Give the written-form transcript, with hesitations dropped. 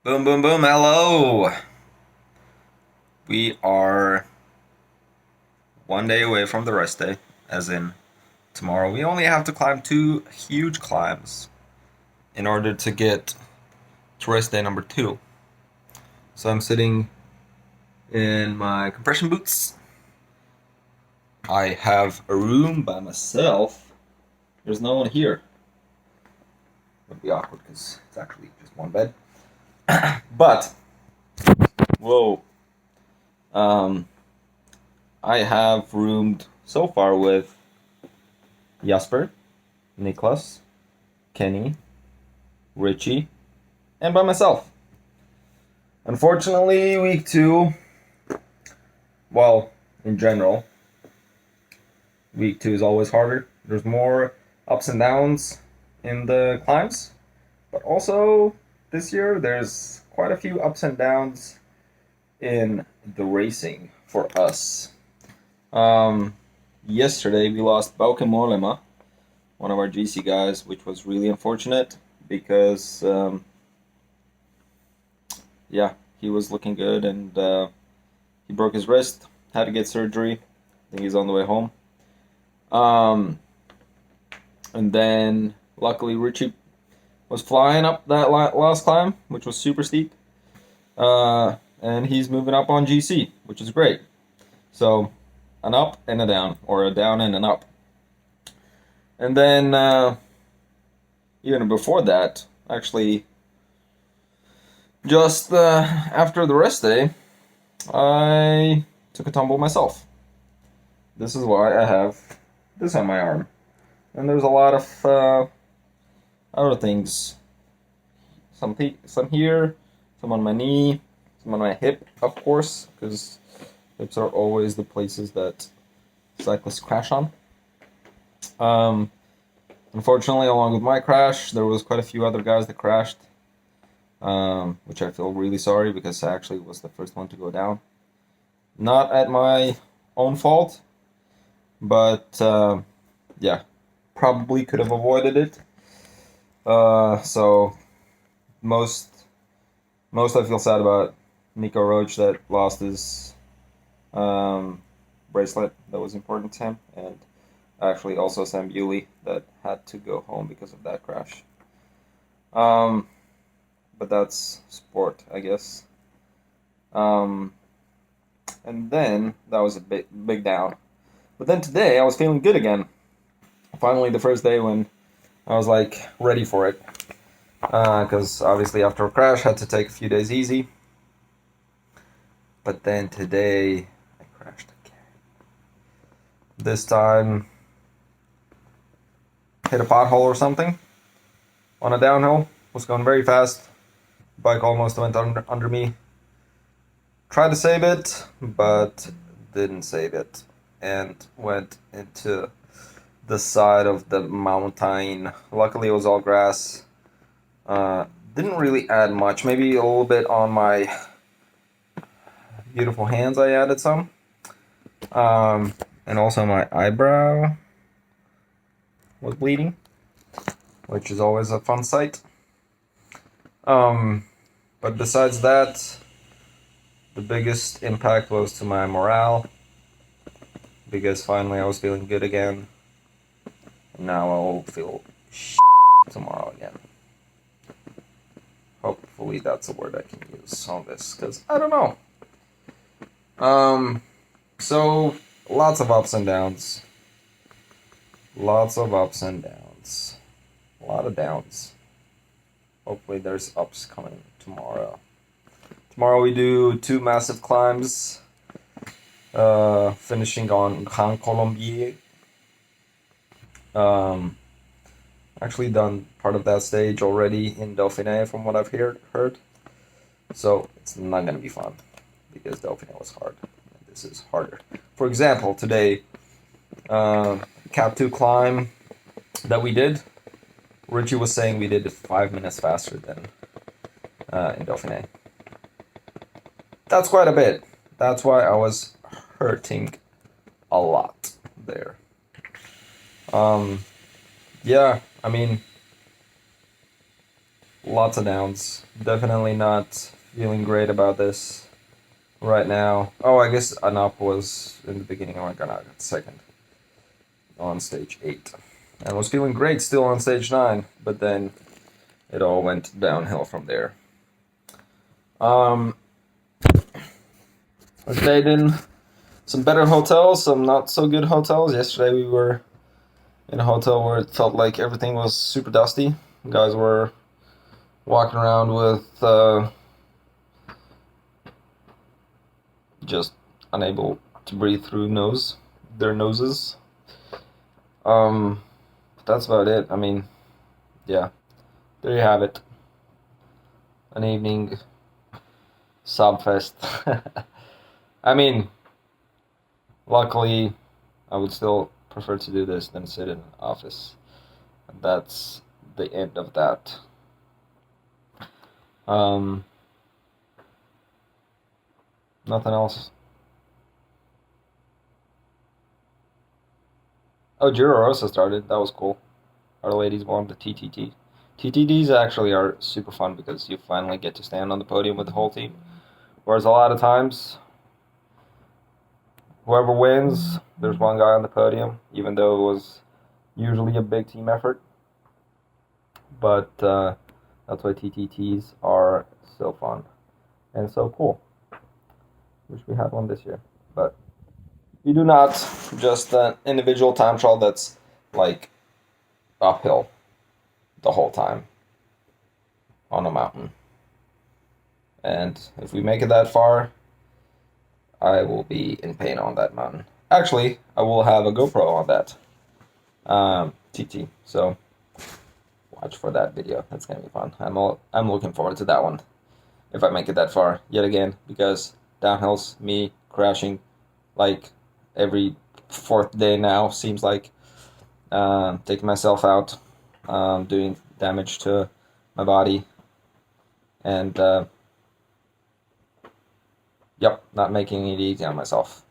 Boom, boom, boom, hello! We are one day away from the rest day, as in tomorrow. We only have to climb two huge climbs in order to get to rest day number two. So I'm sitting in my compression boots. I have a room by myself. There's no one here. It would be awkward because it's actually just one bed. But, whoa. Um, I have roomed so far with Jasper, Niklas, Kenny, Richie, and by myself. Unfortunately, week two, well, in general, week two is always harder. There's more ups and downs in the climbs, but also this year there's quite a few ups and downs in the racing for us. Um, Yesterday we lost Bauke Mollema, one of our GC guys, which was really unfortunate because yeah, he was looking good and he broke his wrist, had to get surgery. I think he's on the way home. Um, and then luckily Richie was flying up that last climb, which was super steep. And he's moving up on GC, which is great. So an up and a down, or a down and an up. And then even before that, actually, just after the rest day, I took a tumble myself. This is why I have this on my arm. And there's a lot of other things. Some here, some on my knee, some on my hip, of course, because hips are always the places that cyclists crash on. Unfortunately, along with my crash, there was quite a few other guys that crashed, which I feel really sorry because I actually was the first one to go down. Not at my own fault, but yeah, probably could have avoided it. So most I feel sad about Nico Roach that lost his bracelet that was important to him, and actually also Sam Bewley that had to go home because of that crash. But that's sport, I guess. And then that was a big down. But then today I was feeling good again. Finally, the first day when I was like ready for it, because obviously after a crash had to take a few days easy. But then today I crashed again. This time hit a pothole or something on a downhill. Was going very fast. Bike almost went under me. Tried to save it, but didn't save it, and went into the side of the mountain. Luckily, it was all grass. Didn't really add much. Maybe a little bit on my beautiful hands. I added some, and also my eyebrow was bleeding, which is always a fun sight. But besides that, the biggest impact was to my morale, because finally I was feeling good again. And now I will feel tomorrow again. Hopefully that's a word I can use on this, because I don't know. So lots of ups and downs. Lots of ups and downs. A lot of downs. Hopefully there's ups coming tomorrow. Tomorrow we do two massive climbs, finishing on Grand Colombier. Actually done part of that stage already in Dauphiné from what I've heard. So it's not going to be fun because Dauphiné was hard. And this is harder. For example, today, Cap 2 climb that we did, Richie was saying we did it 5 minutes faster than in Dauphiné. That's quite a bit. That's why I was hurting a lot there. Yeah, I mean, lots of downs. Definitely not feeling great about this right now. Oh, I guess an up was in the beginning. Oh my god, I got second on stage 8. And was feeling great still on stage 9, but then it all went downhill from there. I stayed in some better hotels, some not so good hotels. Yesterday we were in a hotel where it felt like everything was super dusty. Guys were walking around with just unable to breathe through their noses. But that's about it. I mean, yeah, there you have it. An evening subfest. I mean, luckily, I would still prefer to do this than sit in an office. And that's the end of that. Nothing else. Oh, Giro Rosa started. That was cool. Our ladies won the TTT. TTTs actually are super fun because you finally get to stand on the podium with the whole team. Whereas a lot of times, whoever wins, there's one guy on the podium, even though it was usually a big team effort. But that's why TTTs are so fun and so cool. Wish we had one this year. But you do not just an individual time trial that's like uphill the whole time on a mountain. And if we make it that far, I will be in pain on that mountain. Actually, I will have a GoPro on that TT. So watch for that video. That's gonna be fun. I'm looking forward to that one. If I make it that far yet again, because downhills, me crashing like every 4th day now seems like, taking myself out, doing damage to my body, and yep, not making it easy on myself.